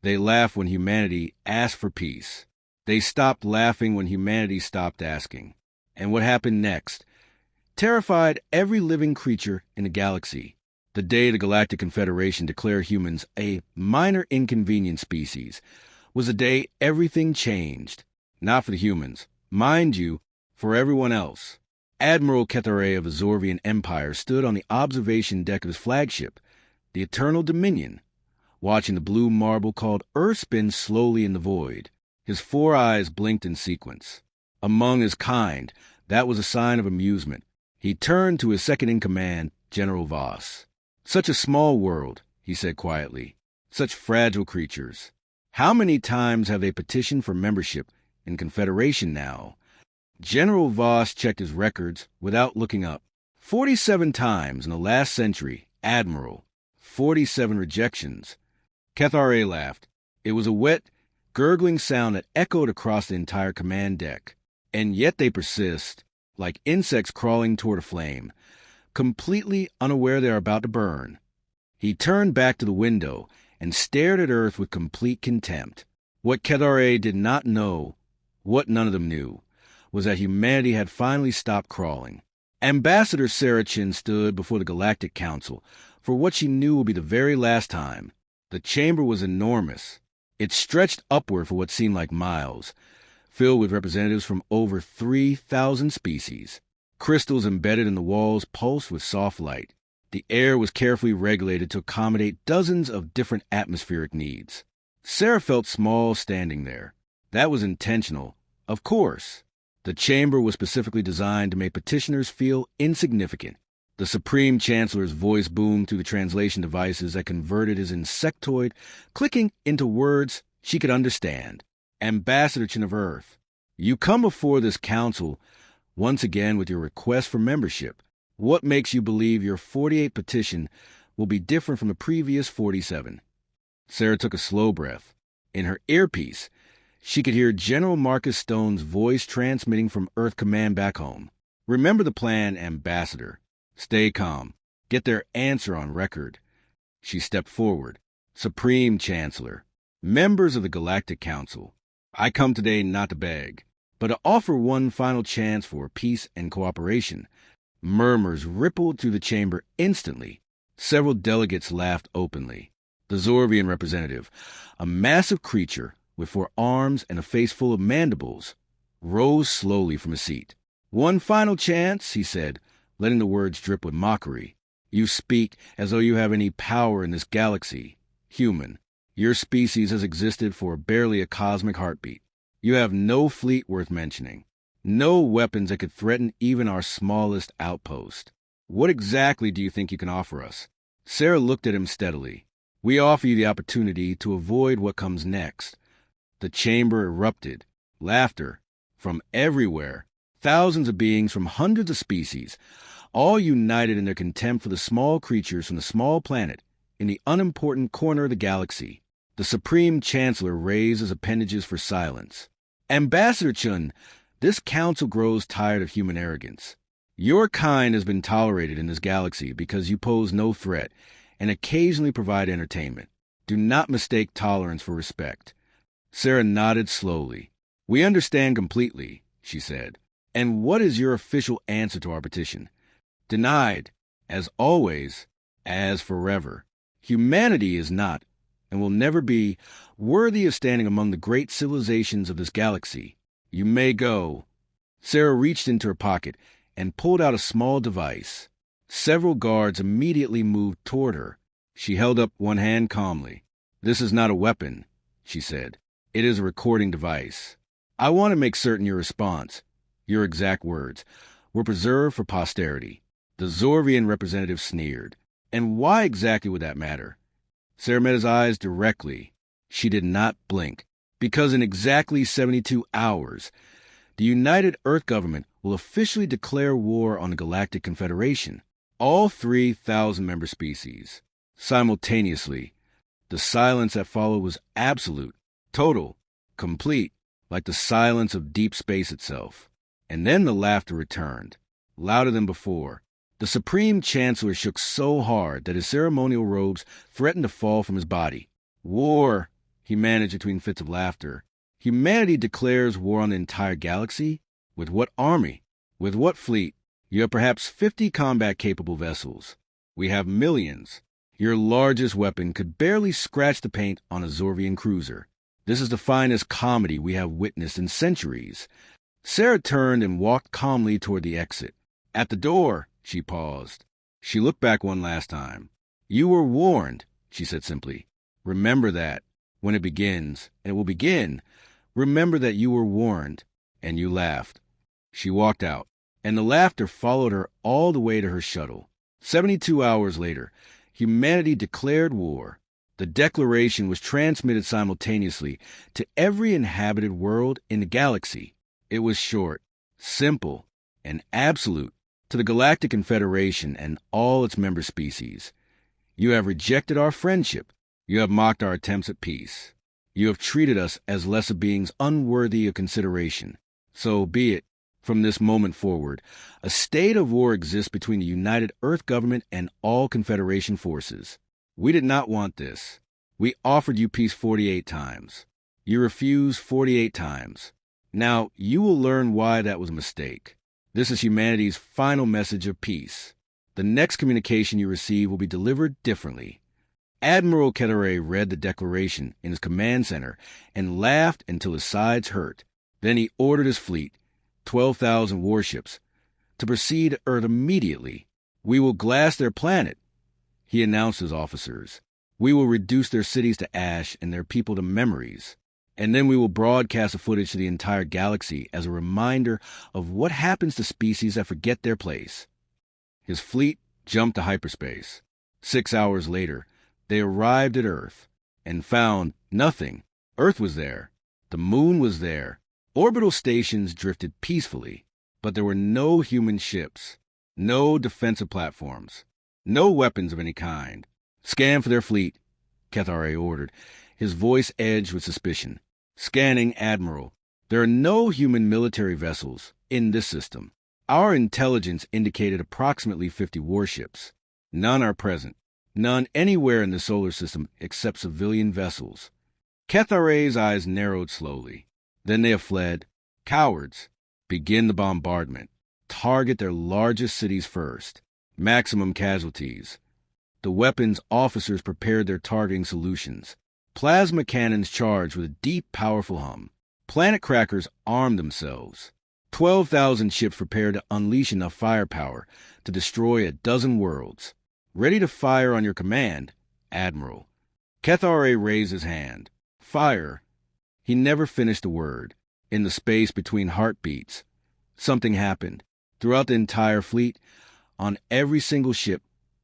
They laugh when humanity asks for peace. They stopped laughing when humanity stopped asking. And what happened next terrified every living creature in the galaxy. The day the Galactic Confederation declared humans a minor inconvenient species was the day everything changed. Not for the humans, mind you, for everyone else. Admiral Ketare of the Zorvian Empire stood on the observation deck of his flagship, the Eternal Dominion, watching the blue marble called Earth spin slowly in the void. His 4 eyes blinked in sequence. Among his kind, that was a sign of amusement. He turned to his second-in-command, General Voss. "Such a small world," he said quietly. "Such fragile creatures. How many times have they petitioned for membership in Confederation now?" General Voss checked his records without looking up. 47 times in the last century, Admiral. 47 rejections. Ketare laughed. It was a wet, gurgling sound that echoed across the entire command deck. And yet they persist, like insects crawling toward a flame, completely unaware they are about to burn. He turned back to the window and stared at Earth with complete contempt. What Ketare did not know, what none of them knew, was that humanity had finally stopped crawling. Ambassador Sarachin stood before the Galactic Council for what she knew would be the very last time. The chamber was enormous. It stretched upward for what seemed like miles, filled with representatives from over 3,000 species. Crystals embedded in the walls pulsed with soft light. The air was carefully regulated to accommodate dozens of different atmospheric needs. Sarah felt small standing there. That was intentional, of course. The chamber was specifically designed to make petitioners feel insignificant. The Supreme Chancellor's voice boomed through the translation devices that converted his insectoid, clicking into words she could understand. "Ambassador Chin of Earth, you come before this council once again with your request for membership. What makes you believe your 48th petition will be different from the previous 47? Sarah took a slow breath. In her earpiece, she could hear General Marcus Stone's voice transmitting from Earth Command back home. "Remember the plan, Ambassador. Stay calm. Get their answer on record." She stepped forward. "Supreme Chancellor, members of the Galactic Council, I come today not to beg, but to offer one final chance for peace and cooperation." Murmurs rippled through the chamber instantly. Several delegates laughed openly. The Zorvian representative, a massive creature with 4 arms and a face full of mandibles, rose slowly from his seat. "One final chance," he said, letting the words drip with mockery. "You speak as though you have any power in this galaxy. Human, your species has existed for barely a cosmic heartbeat. You have no fleet worth mentioning, no weapons that could threaten even our smallest outpost. What exactly do you think you can offer us?" Sarah looked at him steadily. "We offer you the opportunity to avoid what comes next." The chamber erupted. Laughter from everywhere. Thousands of beings from hundreds of species, all united in their contempt for the small creatures from the small planet in the unimportant corner of the galaxy. The Supreme Chancellor raised his appendages for silence. "Ambassador Chun, this council grows tired of human arrogance. Your kind has been tolerated in this galaxy because you pose no threat and occasionally provide entertainment. Do not mistake tolerance for respect." Sarah nodded slowly. "We understand completely," she said. "And what is your official answer to our petition?" "Denied, as always, as forever. Humanity is not, and will never be, worthy of standing among the great civilizations of this galaxy. You may go." Sarah reached into her pocket and pulled out a small device. Several guards immediately moved toward her. She held up one hand calmly. "This is not a weapon," she said. "It is a recording device. I want to make certain your response, your exact words, were preserved for posterity." The Zorvian representative sneered. "And why exactly would that matter?" Sarah met his eyes directly. She did not blink. "Because in exactly 72 hours, the United Earth Government will officially declare war on the Galactic Confederation. All 3,000 member species. Simultaneously, the silence that followed was absolute, total, complete, like the silence of deep space itself. And then the laughter returned, louder than before. The Supreme Chancellor shook so hard that his ceremonial robes threatened to fall from his body. "War," he managed between fits of laughter. Humanity declares war on the entire galaxy? With what army? With what fleet? You have perhaps 50 combat-capable vessels. We have millions. Your largest weapon could barely scratch the paint on a Zorvian cruiser. This is the finest comedy we have witnessed in centuries. Sarah turned and walked calmly toward the exit. At the door, she paused. She looked back one last time. You were warned, she said simply. Remember that. When it begins, and it will begin, remember that you were warned. And you laughed. She walked out, and the laughter followed her all the way to her shuttle. 72 hours later, humanity declared war. The declaration was transmitted simultaneously to every inhabited world in the galaxy. It was short, simple, and absolute to the Galactic Confederation and all its member species. You have rejected our friendship. You have mocked our attempts at peace. You have treated us as lesser beings unworthy of consideration. So be it. From this moment forward, a state of war exists between the United Earth government and all Confederation forces. We did not want this. We offered you peace 48 times. You refused 48 times. Now, you will learn why that was a mistake. This is humanity's final message of peace. The next communication you receive will be delivered differently. Admiral Ketere read the declaration in his command center and laughed until his sides hurt. Then he ordered his fleet, 12,000 warships, to proceed to Earth immediately. We will glass their planet, he announced to his officers. We will reduce their cities to ash and their people to memories. And then we will broadcast the footage to the entire galaxy as a reminder of what happens to species that forget their place. His fleet jumped to hyperspace. 6 hours later, they arrived at Earth and found nothing. Earth was there. The moon was there. Orbital stations drifted peacefully, but there were no human ships, no defensive platforms, no weapons of any kind. Scan for their fleet, Ketere ordered, his voice edged with suspicion. Scanning, Admiral. There are no human military vessels in this system. Our intelligence indicated approximately 50 warships. None are present. None anywhere in the solar system except civilian vessels. Ketere's eyes narrowed slowly. Then they have fled. Cowards. Begin the bombardment. Target their largest cities first. Maximum casualties. The weapons officers prepared their targeting solutions. Plasma cannons charged with a deep, powerful hum. Planet crackers armed themselves. 12,000 ships prepared to unleash enough firepower to destroy a dozen worlds. Ready to fire on your command, Admiral. Ketere raised his hand. Fire. He never finished a word. In the space between heartbeats, something happened. Throughout the entire fleet, on every single ship,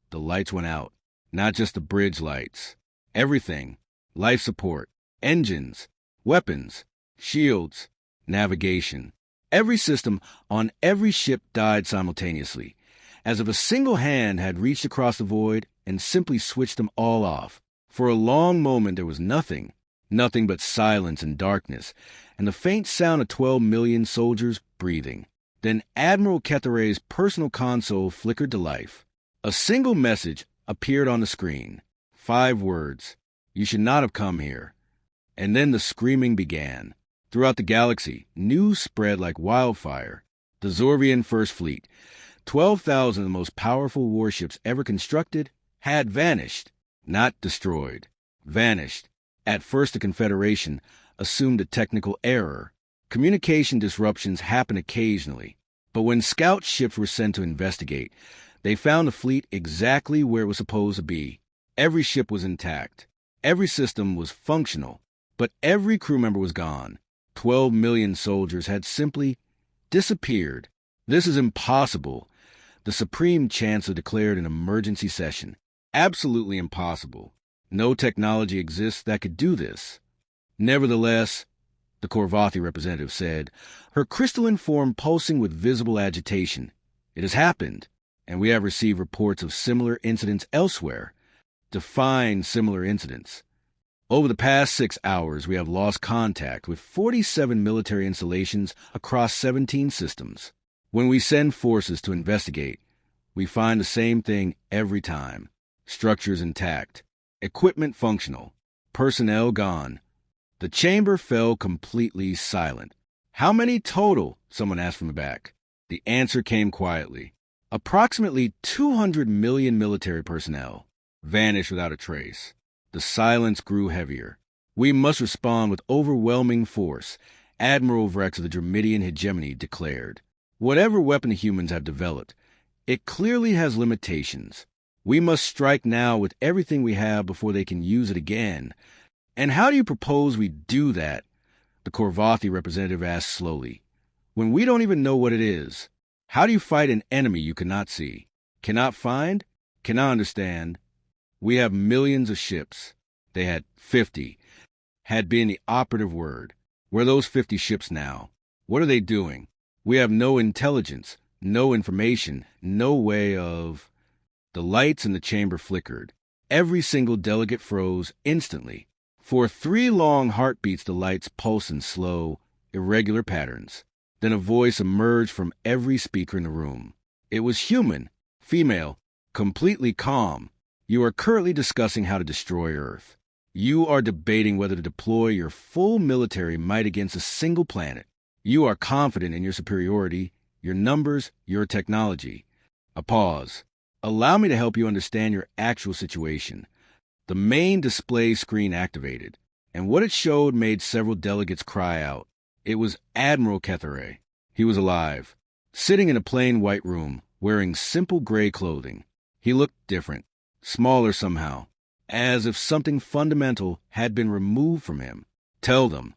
the lights went out. Not just the bridge lights. Everything. Life support, engines, weapons, shields, navigation. Every system on every ship died simultaneously, as if a single hand had reached across the void and simply switched them all off. For a long moment there was nothing but silence and darkness, and the faint sound of 12 million soldiers breathing. Then Admiral Ketere's personal console flickered to life. A single message appeared on the screen. 5 words. You should not have come here. And then the screaming began. Throughout the galaxy, news spread like wildfire. The Zorvian First Fleet, 12,000 of the most powerful warships ever constructed, had vanished. Not destroyed. Vanished. At first, the Confederation assumed a technical error. Communication disruptions happen occasionally. But when scout ships were sent to investigate, they found the fleet exactly where it was supposed to be. Every ship was intact. Every system was functional, but every crew member was gone. 12 million soldiers had simply disappeared. This is impossible. The Supreme Chancellor declared an emergency session. Absolutely impossible. No technology exists that could do this. Nevertheless, the Korvathi representative said, her crystalline form pulsing with visible agitation. It has happened, and we have received reports of similar incidents elsewhere. Define similar incidents. Over the past 6 hours, we have lost contact with 47 military installations across 17 systems. When we send forces to investigate, we find the same thing every time. Structures intact. Equipment functional. Personnel gone. The chamber fell completely silent. "How many total?" someone asked from the back. The answer came quietly. "Approximately 200 million military personnel." Vanished without a trace. The silence grew heavier. "We must respond with overwhelming force," Admiral Vrex of the Dramitian hegemony declared. "Whatever weapon the humans have developed, it clearly has limitations. We must strike now with everything we have before they can use it again." "And how do you propose we do that?" the Korvathi representative asked slowly. "When we don't even know what it is, how do you fight an enemy you cannot see, cannot find, cannot understand?" "We have millions of ships." They had 50, had been the operative word. Where are those 50 ships now? What are they doing? We have no intelligence, no information, no way of... The lights in the chamber flickered. Every single delegate froze instantly. For 3 long heartbeats, the lights pulsed in slow, irregular patterns. Then a voice emerged from every speaker in the room. It was human, female, completely calm. "You are currently discussing how to destroy Earth. You are debating whether to deploy your full military might against a single planet. You are confident in your superiority, your numbers, your technology." A pause. "Allow me to help you understand your actual situation." The main display screen activated, and what it showed made several delegates cry out. It was Admiral Kethere. He was alive, sitting in a plain white room, wearing simple gray clothing. He looked different, smaller somehow, as if something fundamental had been removed from him. "Tell them,"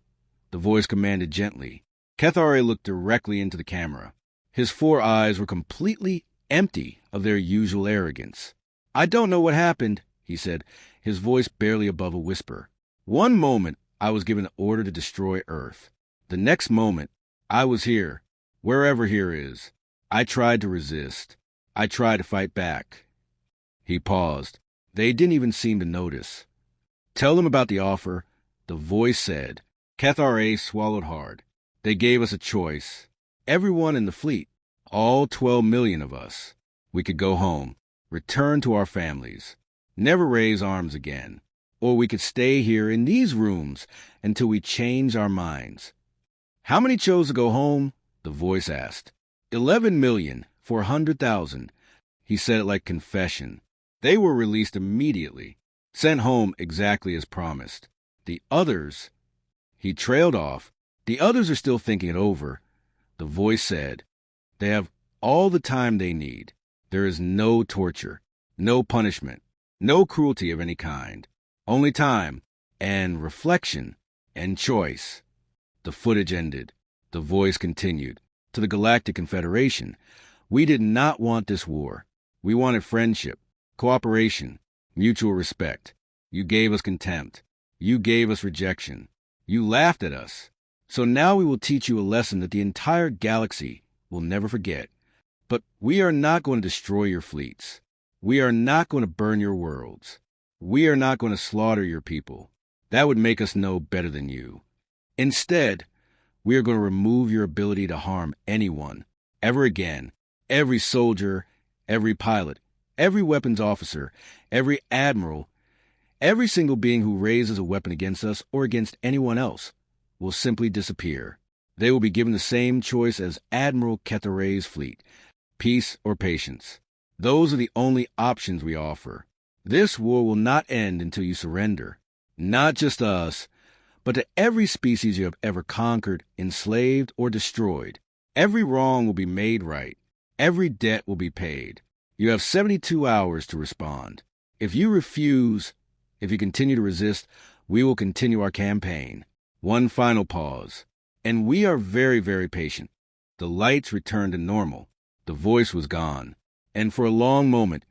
the voice commanded gently. Kethere looked directly into the camera. His 4 eyes were completely empty of their usual arrogance. "I don't know what happened," he said, his voice barely above a whisper. "One moment, I was given the order to destroy Earth. The next moment, I was here, wherever here is. I tried to resist. I tried to fight back." He paused. They didn't even seem to notice. "Tell them about the offer," the voice said. Kethere swallowed hard. "They gave us a choice. Everyone in the fleet, all 12 million of us. We could go home, return to our families, never raise arms again. Or we could stay here in these rooms until we change our minds." "How many chose to go home?" the voice asked. 11,400,000. He said it like confession. "They were released immediately, sent home exactly as promised. The others..." He trailed off. "The others are still thinking it over," the voice said. "They have all the time they need. There is no torture, no punishment, no cruelty of any kind. Only time, and reflection, and choice." The footage ended. The voice continued. "To the Galactic Confederation, we did not want this war. We wanted friendship, cooperation, mutual respect. You gave us contempt. You gave us rejection. You laughed at us. So now we will teach you a lesson that the entire galaxy will never forget. But we are not going to destroy your fleets. We are not going to burn your worlds. We are not going to slaughter your people. That would make us know better than you. Instead, we are going to remove your ability to harm anyone, ever again. Every soldier, every pilot, every weapons officer, every admiral, every single being who raises a weapon against us or against anyone else will simply disappear. They will be given the same choice as Admiral Kethere's fleet, peace or patience. Those are the only options we offer. This war will not end until you surrender, not just to us, but to every species you have ever conquered, enslaved, or destroyed. Every wrong will be made right. Every debt will be paid. You have 72 hours to respond. If you refuse, if you continue to resist, we will continue our campaign." One final pause. "And we are very, very patient." The lights returned to normal. The voice was gone. And for a long moment,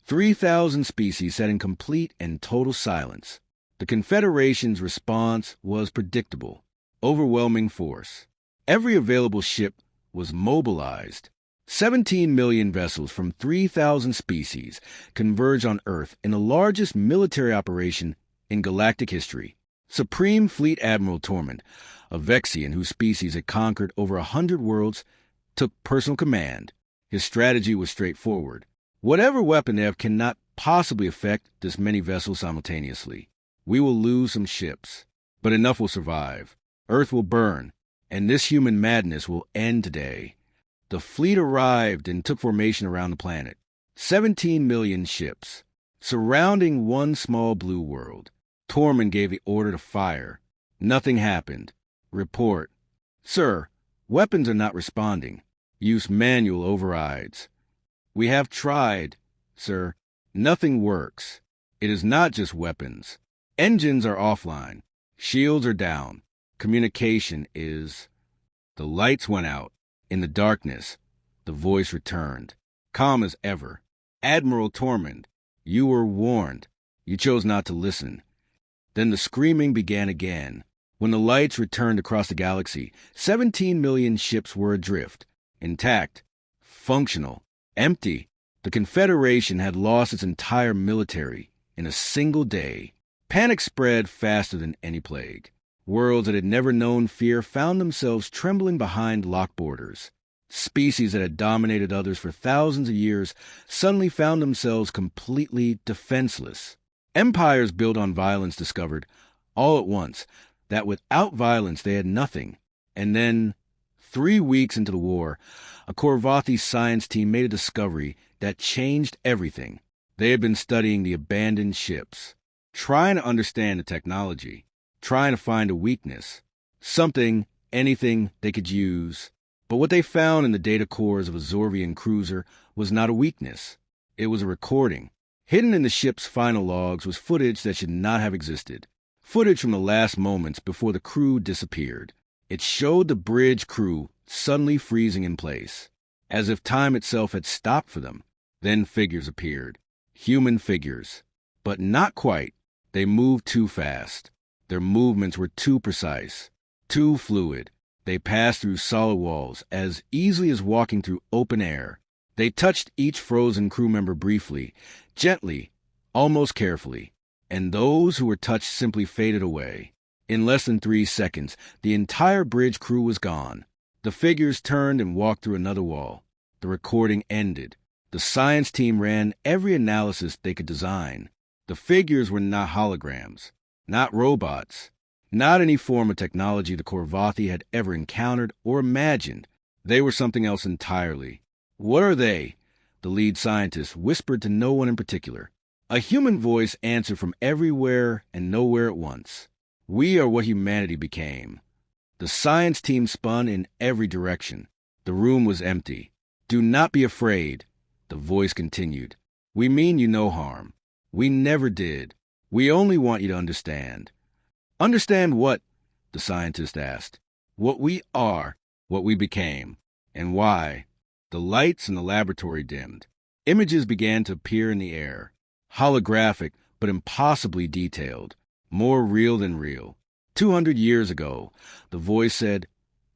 3,000 species sat in complete and total silence. The Confederation's response was predictable. Overwhelming force. Every available ship was mobilized. 17 million vessels from 3,000 species converged on Earth in the largest military operation in galactic history. Supreme Fleet Admiral Tormund, a Vexian whose species had conquered over 100 worlds, took personal command. His strategy was straightforward. Whatever weapon they have cannot possibly affect this many vessels simultaneously. We will lose some ships. But enough will survive. Earth will burn, and this human madness will end today. The fleet arrived and took formation around the planet. 17 million ships, surrounding one small blue world. Tormund gave the order to fire. Nothing happened. Report. Sir, weapons are not responding. Use manual overrides. We have tried, sir. Nothing works. It is not just weapons. Engines are offline. Shields are down. Communication is... The lights went out. In the darkness, the voice returned, calm as ever. Admiral Tormund, you were warned. You chose not to listen. Then the screaming began again. When the lights returned across the galaxy, 17 million ships were adrift, intact, functional, empty. The Confederation had lost its entire military in a single day. Panic spread faster than any plague. Worlds that had never known fear found themselves trembling behind locked borders. Species that had dominated others for thousands of years suddenly found themselves completely defenseless. Empires built on violence discovered, all at once, that without violence they had nothing. And then, 3 weeks into the war, a Korvathi science team made a discovery that changed everything. They had been studying the abandoned ships, trying to understand the technology, trying to find a weakness, something, anything they could use. But what they found in the data cores of a Zorvian cruiser was not a weakness. It was a recording. Hidden in the ship's final logs was footage that should not have existed. Footage from the last moments before the crew disappeared. It showed the bridge crew suddenly freezing in place, as if time itself had stopped for them. Then figures appeared. Human figures. But not quite. They moved too fast. Their movements were too precise, too fluid. They passed through solid walls as easily as walking through open air. They touched each frozen crew member briefly, gently, almost carefully, and those who were touched simply faded away. In less than 3 seconds, the entire bridge crew was gone. The figures turned and walked through another wall. The recording ended. The science team ran every analysis they could design. The figures were not holograms. Not robots, not any form of technology the Korvathi had ever encountered or imagined. They were something else entirely. What are they? The lead scientist whispered to no one in particular. A human voice answered from everywhere and nowhere at once. We are what humanity became. The science team spun in every direction. The room was empty. Do not be afraid, the voice continued. We mean you no harm. We never did. We only want you to understand. Understand what? The scientist asked. What we are, what we became, and why. The lights in the laboratory dimmed. Images began to appear in the air. Holographic, but impossibly detailed. More real than real. 200 years ago, the voice said,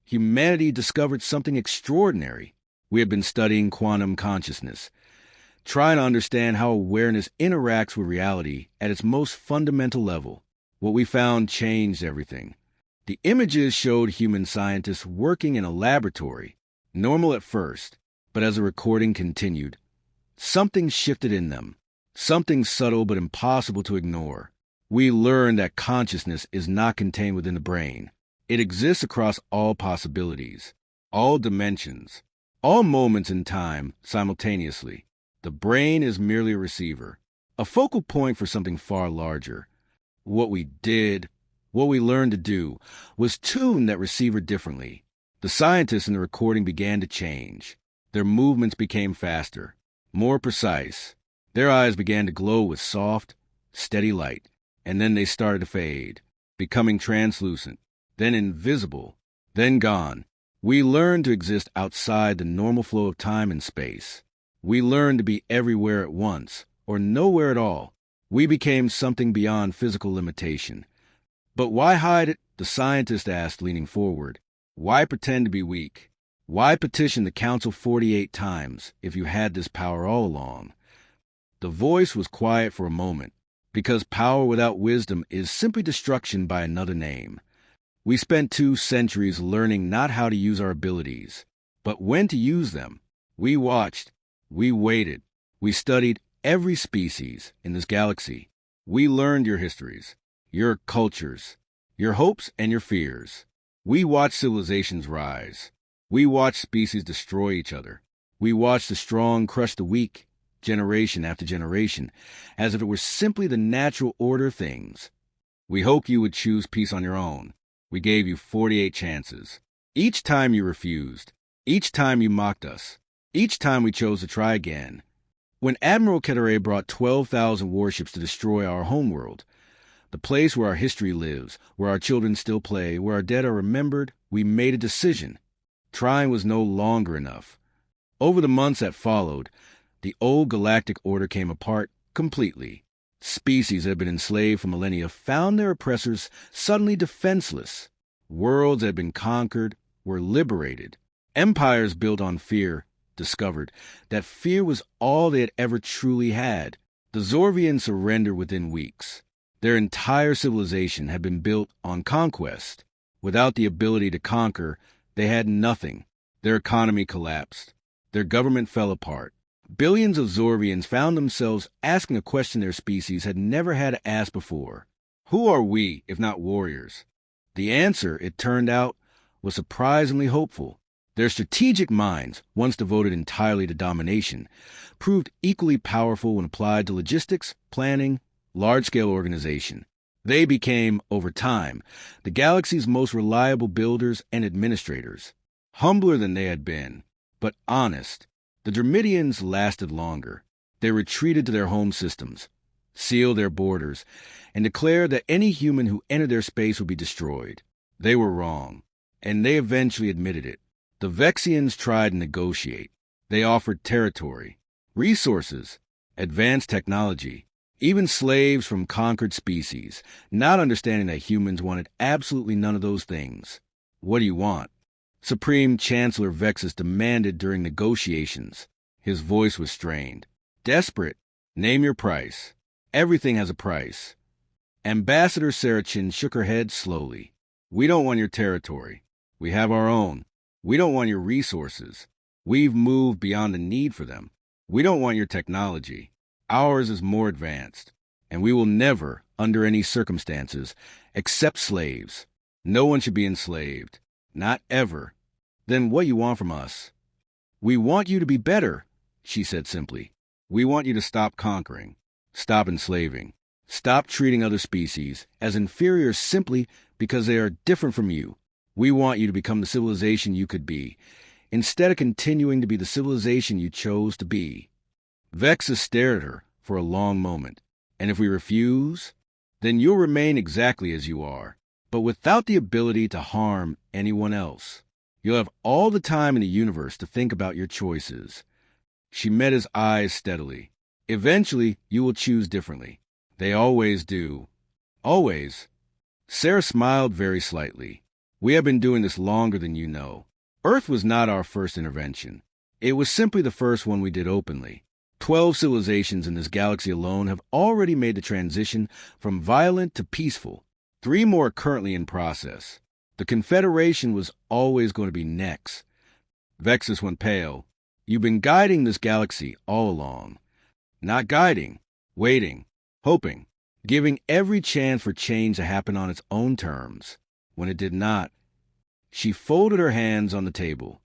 humanity discovered something extraordinary. We had been studying quantum consciousness, trying to understand how awareness interacts with reality at its most fundamental level. What we found changed everything. The images showed human scientists working in a laboratory, normal at first, but as the recording continued, something shifted in them, something subtle but impossible to ignore. We learned that consciousness is not contained within the brain. It exists across all possibilities, all dimensions, all moments in time simultaneously. The brain is merely a receiver, a focal point for something far larger. What we did, what we learned to do, was tune that receiver differently. The scientists in the recording began to change. Their movements became faster, more precise. Their eyes began to glow with soft, steady light, and then they started to fade, becoming translucent, then invisible, then gone. We learned to exist outside the normal flow of time and space. We learned to be everywhere at once, or nowhere at all. We became something beyond physical limitation. But why hide it? The scientist asked, leaning forward. Why pretend to be weak? Why petition the council 48 times if you had this power all along? The voice was quiet for a moment, because power without wisdom is simply destruction by another name. We spent 2 centuries learning not how to use our abilities, but when to use them. We watched. We waited. We studied every species in this galaxy. We learned your histories, your cultures, your hopes and your fears. We watched civilizations rise. We watched species destroy each other. We watched the strong crush the weak, generation after generation, as if it were simply the natural order of things. We hoped you would choose peace on your own. We gave you 48 chances. Each time you refused. Each time you mocked us. Each time we chose to try again. When Admiral Ketere brought 12,000 warships to destroy our homeworld, the place where our history lives, where our children still play, where our dead are remembered, we made a decision. Trying was no longer enough. Over the months that followed, the old galactic order came apart completely. Species that had been enslaved for millennia found their oppressors suddenly defenseless. Worlds that had been conquered were liberated. Empires built on fear discovered that fear was all they had ever truly had. The Zorvians surrendered within weeks. Their entire civilization had been built on conquest. Without the ability to conquer, they had nothing. Their economy collapsed. Their government fell apart. Billions of Zorvians found themselves asking a question their species had never had to ask before. Who are we, if not warriors? The answer, it turned out, was surprisingly hopeful. Their strategic minds, once devoted entirely to domination, proved equally powerful when applied to logistics, planning, large-scale organization. They became, over time, the galaxy's most reliable builders and administrators. Humbler than they had been, but honest, the Dramidians lasted longer. They retreated to their home systems, sealed their borders, and declared that any human who entered their space would be destroyed. They were wrong, and they eventually admitted it. The Vexians tried to negotiate. They offered territory, resources, advanced technology, even slaves from conquered species, not understanding that humans wanted absolutely none of those things. What do you want? Supreme Chancellor Vexus demanded during negotiations. His voice was strained. Desperate. Name your price. Everything has a price. Ambassador Sarachin shook her head slowly. We don't want your territory. We have our own. We don't want your resources. We've moved beyond the need for them. We don't want your technology. Ours is more advanced, and we will never, under any circumstances, accept slaves. No one should be enslaved. Not ever. Then what you want from us? We want you to be better, she said simply. We want you to stop conquering, stop enslaving, stop treating other species as inferior simply because they are different from you. We want you to become the civilization you could be, instead of continuing to be the civilization you chose to be. Vexus stared at her for a long moment. And if we refuse, then you'll remain exactly as you are, but without the ability to harm anyone else. You'll have all the time in the universe to think about your choices. She met his eyes steadily. Eventually, you will choose differently. They always do. Always. Sarah smiled very slightly. We have been doing this longer than you know. Earth was not our first intervention. It was simply the first one we did openly. 12 civilizations in this galaxy alone have already made the transition from violent to peaceful. 3 more are currently in process. The Confederation was always going to be next. Vexus went pale. You've been guiding this galaxy all along. Not guiding, waiting, hoping, giving every chance for change to happen on its own terms. When it did not, she folded her hands on the table.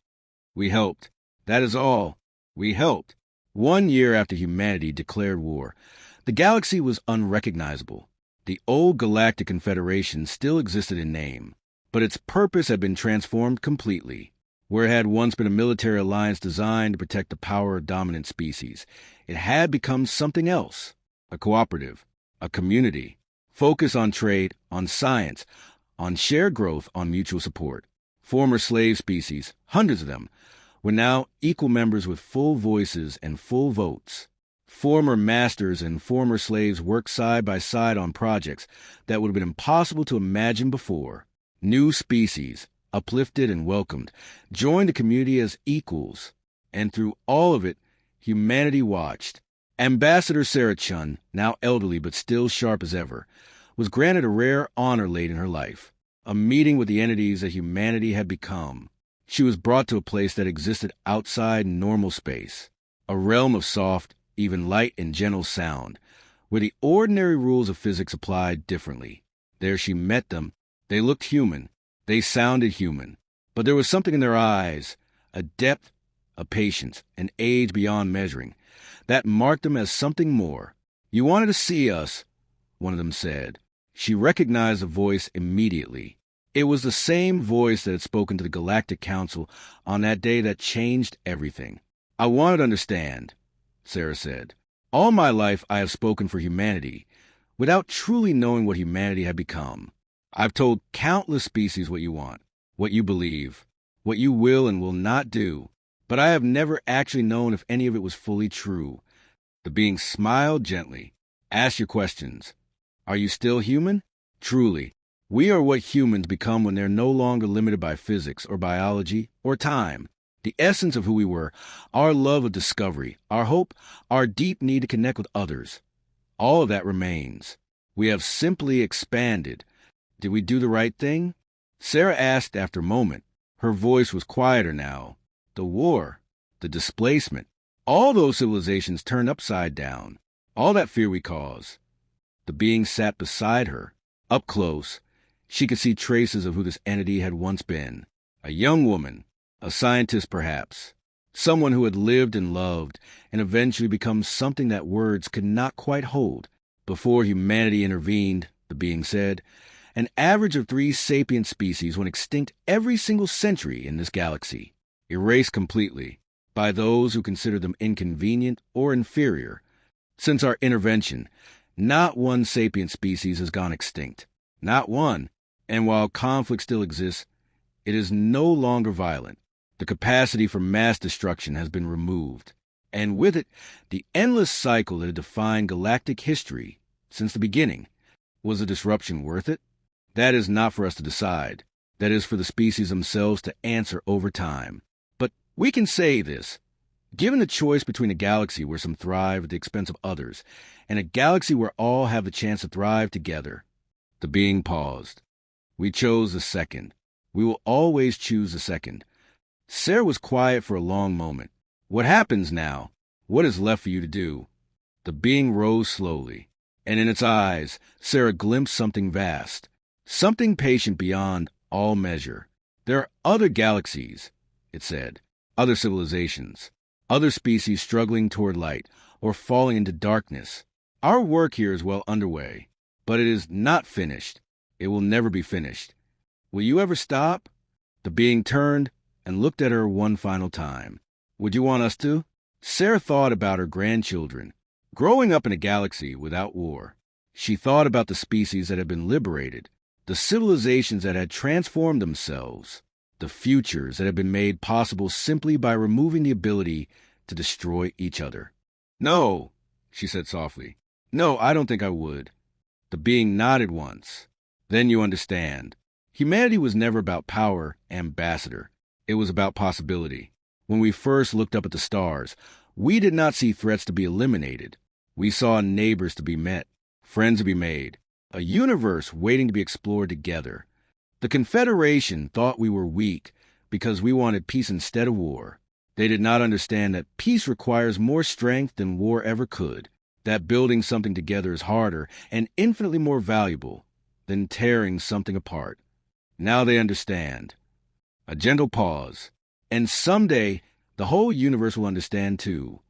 We helped. That is all. We helped. 1 year after humanity declared war, the galaxy was unrecognizable. The old Galactic Confederation still existed in name, but its purpose had been transformed completely. Where it had once been a military alliance designed to protect the power of dominant species, it had become something else. A cooperative, a community, focused on trade, on science, on shared growth, on mutual support. Former slave species, hundreds of them, were now equal members with full voices and full votes. Former masters and former slaves worked side by side on projects that would have been impossible to imagine before. New species, uplifted and welcomed, joined the community as equals. And through all of it, humanity watched. Ambassador Sarah Chun, now elderly but still sharp as ever, was granted a rare honor late in her life, a meeting with the entities that humanity had become. She was brought to a place that existed outside normal space, a realm of soft, even light and gentle sound, where the ordinary rules of physics applied differently. There she met them, They looked human. They sounded human. But there was something in their eyes, a depth, a patience, an age beyond measuring, that marked them as something more. "You wanted to see us," one of them said. She recognized the voice immediately. It was the same voice that had spoken to the Galactic Council on that day that changed everything. "I wanted to understand," Sarah said. "All my life I have spoken for humanity, without truly knowing what humanity had become. I've told countless species what you want, what you believe, what you will and will not do, but I have never actually known if any of it was fully true." The being smiled gently. "Ask your questions. Are you still human? Truly. We are what humans become when they're no longer limited by physics or biology or time. The essence of who we were, our love of discovery, our hope, our deep need to connect with others. All of that remains. We have simply expanded. Did we do the right thing?" Sarah asked after a moment. Her voice was quieter now. "The war, the displacement, all those civilizations turned upside down, all that fear we cause." The being sat beside her. Up close, she could see traces of who this entity had once been. A young woman, a scientist perhaps, someone who had lived and loved and eventually become something that words could not quite hold. "Before humanity intervened," the being said, "an average of 3 sapient species went extinct every single century in this galaxy, erased completely by those who considered them inconvenient or inferior. Since our intervention, not one sapient species has gone extinct. Not one. And while conflict still exists, it is no longer violent. The capacity for mass destruction has been removed. And with it, the endless cycle that had defined galactic history since the beginning. Was the disruption worth it? That is not for us to decide. That is for the species themselves to answer over time. But we can say this. Given the choice between a galaxy where some thrive at the expense of others, and a galaxy where all have the chance to thrive together," the being paused. "We chose the second. We will always choose the second." Sarah was quiet for a long moment. "What happens now? What is left for you to do?" The being rose slowly, and in its eyes, Sarah glimpsed something vast, something patient beyond all measure. "There are other galaxies," it said, "other civilizations. Other species struggling toward light or falling into darkness. Our work here is well underway, but it is not finished. It will never be finished. Will you ever stop?" The being turned and looked at her one final time. "Would you want us to?" Sarah thought about her grandchildren, growing up in a galaxy without war. She thought about the species that had been liberated, the civilizations that had transformed themselves, the futures that had been made possible simply by removing the ability to destroy each other. "No," she said softly. "No, I don't think I would." The being nodded once. "Then you understand. Humanity was never about power, ambassador. It was about possibility. When we first looked up at the stars, we did not see threats to be eliminated. We saw neighbors to be met, friends to be made, a universe waiting to be explored together. The Confederation thought we were weak because we wanted peace instead of war. They did not understand that peace requires more strength than war ever could, that building something together is harder and infinitely more valuable than tearing something apart. Now they understand." A gentle pause. "And someday, the whole universe will understand too.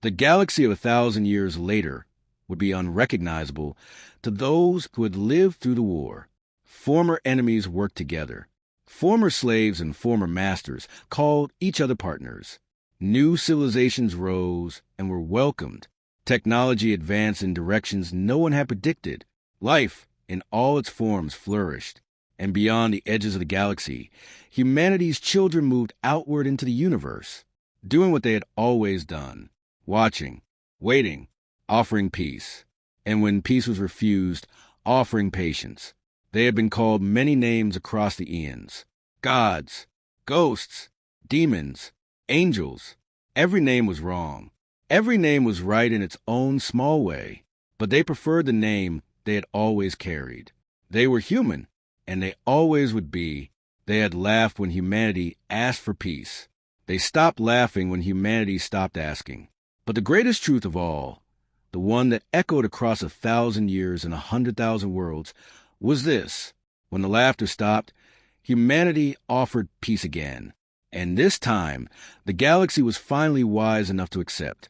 The galaxy of 1,000 years later would be unrecognizable to those who had lived through the war. Former enemies worked together. Former slaves and former masters called each other partners. New civilizations rose and were welcomed. Technology advanced in directions no one had predicted. Life, in all its forms, flourished. And beyond the edges of the galaxy, humanity's children moved outward into the universe, doing what they had always done, watching, waiting, offering peace. And when peace was refused, offering patience. They had been called many names across the eons. Gods, ghosts, demons, angels. Every name was wrong. Every name was right in its own small way, but they preferred the name they had always carried. They were human, and they always would be. They had laughed when humanity asked for peace. They stopped laughing when humanity stopped asking. But the greatest truth of all, the one that echoed across 1,000 years and 100,000 worlds, was this: When the laughter stopped, humanity offered peace again. And this time, the galaxy was finally wise enough to accept.